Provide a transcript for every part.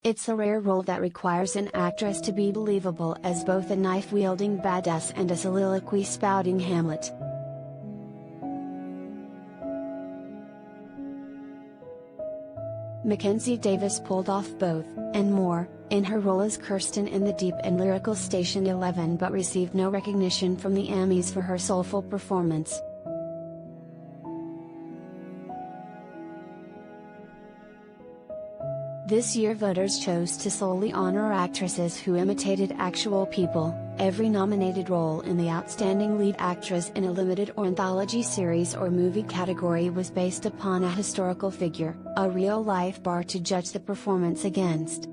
It's a rare role that requires an actress to be believable as both a knife-wielding badass and a soliloquy-spouting Hamlet. Mackenzie Davis pulled off both, and more, in her role as Kirsten in the deep and lyrical Station 11 but received no recognition from the Emmys for her soulful performance. This year voters chose to solely honor actresses who imitated actual people. Every nominated role in the Outstanding Lead Actress in a Limited or Anthology Series or Movie category was based upon a historical figure, a real-life bar to judge the performance against.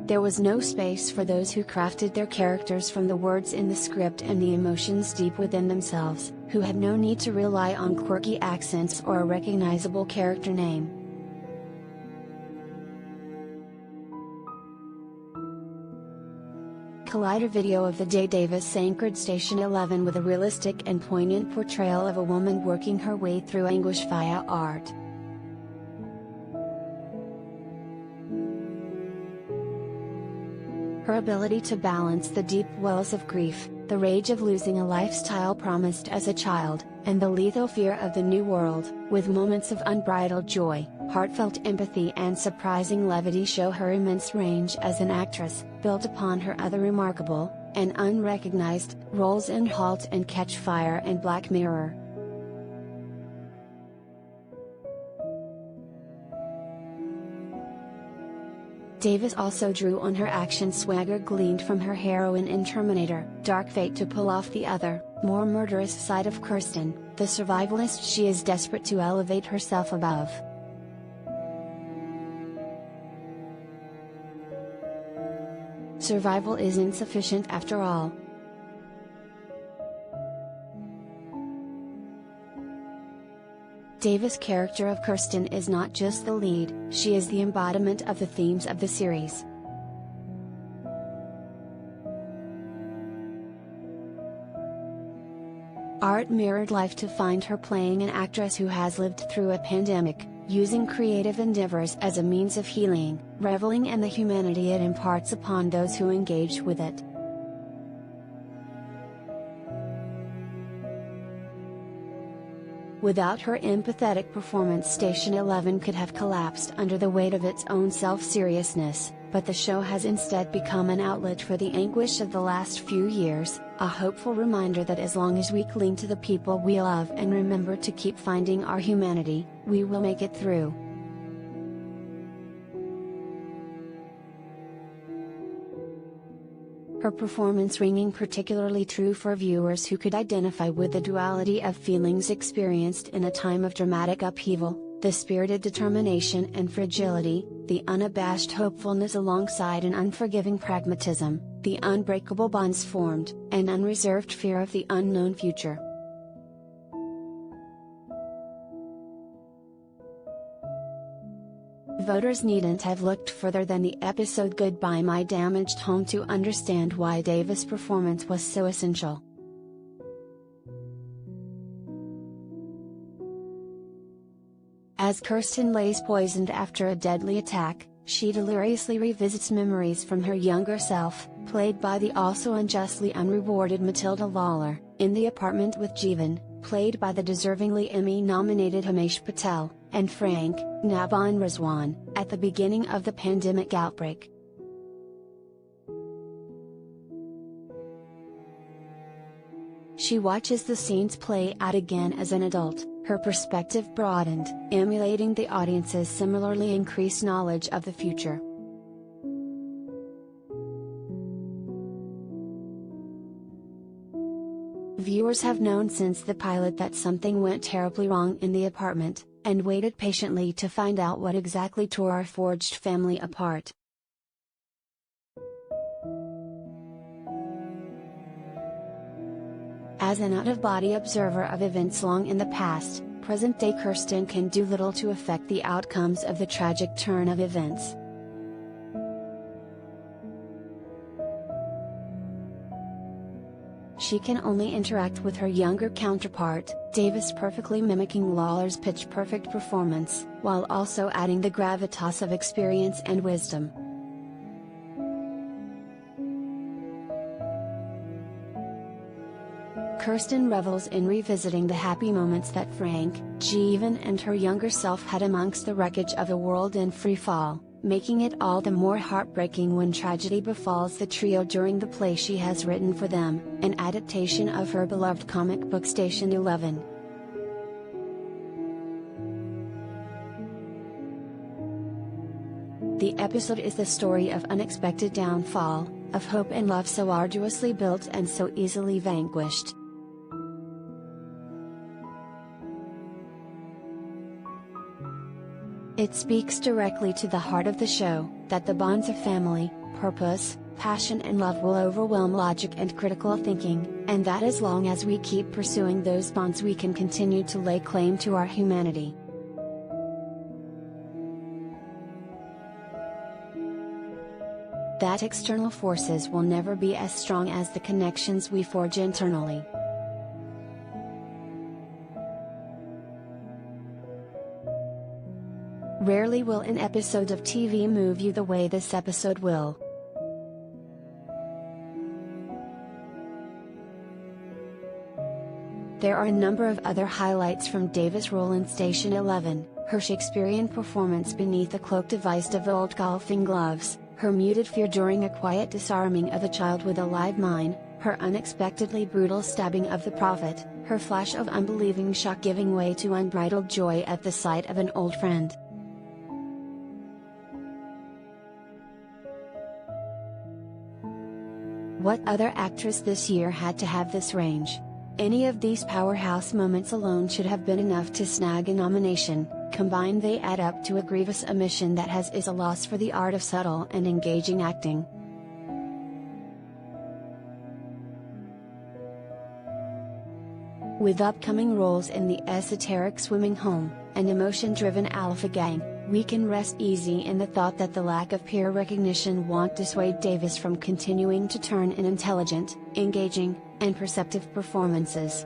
There was no space for those who crafted their characters from the words in the script and the emotions deep within themselves, who had no need to rely on quirky accents or a recognizable character name. Collider video of the day. Davis anchored Station 11 with a realistic and poignant portrayal of a woman working her way through anguish via art. Her ability to balance the deep wells of grief, the rage of losing a lifestyle promised as a child, and the lethal fear of the new world, with moments of unbridled joy, heartfelt empathy and surprising levity show her immense range as an actress, built upon her other remarkable, and unrecognized, roles in Halt and Catch Fire and Black Mirror. Davis also drew on her action swagger gleaned from her heroine in Terminator, Dark Fate to pull off the other, more murderous side of Kirsten, the survivalist she is desperate to elevate herself above. Survival is insufficient after all. Davis' character of Kirsten is not just the lead, she is the embodiment of the themes of the series. Art mirrored life to find her playing an actress who has lived through a pandemic, using creative endeavors as a means of healing, reveling in the humanity it imparts upon those who engage with it. Without her empathetic performance, Station 11 could have collapsed under the weight of its own self-seriousness, but the show has instead become an outlet for the anguish of the last few years, a hopeful reminder that as long as we cling to the people we love and remember to keep finding our humanity, we will make it through. Her performance ringing particularly true for viewers who could identify with the duality of feelings experienced in a time of dramatic upheaval, the spirited determination and fragility, the unabashed hopefulness alongside an unforgiving pragmatism, the unbreakable bonds formed, and unreserved fear of the unknown future. Voters needn't have looked further than the episode Goodbye My Damaged Home to understand why Davis' performance was so essential. As Kirsten lays poisoned after a deadly attack, she deliriously revisits memories from her younger self, played by the also unjustly unrewarded Matilda Lawler, in the apartment with Jeevan, played by the deservingly Emmy-nominated Himesh Patel, and Frank, Naban Rizwan, at the beginning of the pandemic outbreak. She watches the scenes play out again as an adult, her perspective broadened, emulating the audience's similarly increased knowledge of the future. Viewers have known since the pilot that something went terribly wrong in the apartment, and waited patiently to find out what exactly tore our forged family apart. As an out-of-body observer of events long in the past, present-day Kirsten can do little to affect the outcomes of the tragic turn of events. she can only interact with her younger counterpart, Davis perfectly mimicking Lawler's pitch-perfect performance, while also adding the gravitas of experience and wisdom. Kirsten revels in revisiting the happy moments that Frank, Jeevan and her younger self had amongst the wreckage of a world in free fall, making it all the more heartbreaking when tragedy befalls the trio during the play she has written for them, an adaptation of her beloved comic book Station 11. The episode is the story of unexpected downfall, of hope and love so arduously built and so easily vanquished. It speaks directly to the heart of the show, that the bonds of family, purpose, passion and love will overwhelm logic and critical thinking, and that as long as we keep pursuing those bonds we can continue to lay claim to our humanity. That external forces will never be as strong as the connections we forge internally. Rarely will an episode of TV move you the way this episode will. There are a number of other highlights from Davis' role in Station 11, her Shakespearean performance beneath a cloak devised of old golfing gloves, her muted fear during a quiet disarming of a child with a live mine, her unexpectedly brutal stabbing of the prophet, her flash of unbelieving shock giving way to unbridled joy at the sight of an old friend. What other actress this year had to have this range? Any of these powerhouse moments alone should have been enough to snag a nomination. Combined they add up to a grievous omission that is a loss for the art of subtle and engaging acting. With upcoming roles in the esoteric Swimming Home, an emotion-driven alpha gang, we can rest easy in the thought that the lack of peer recognition won't dissuade Davis from continuing to turn in intelligent, engaging, and perceptive performances.